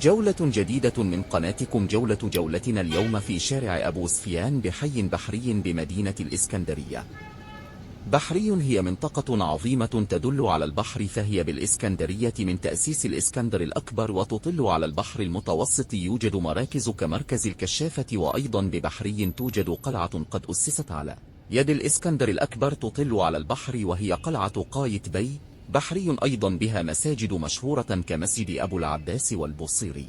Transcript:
جولة جديدة من قناتكم جولتنا اليوم في شارع أبو سفيان بحي بحري بمدينة الإسكندرية. بحري هي منطقة عظيمة تدل على البحر، فهي بالإسكندرية من تأسيس الإسكندر الأكبر، وتطل على البحر المتوسط. يوجد مراكز كمركز الكشافة، وأيضا ببحري توجد قلعة قد أسست على يد الإسكندر الأكبر تطل على البحر، وهي قلعة قايتباي. بحري أيضا بها مساجد مشهورة كمسجد أبو العباس والبوصيري.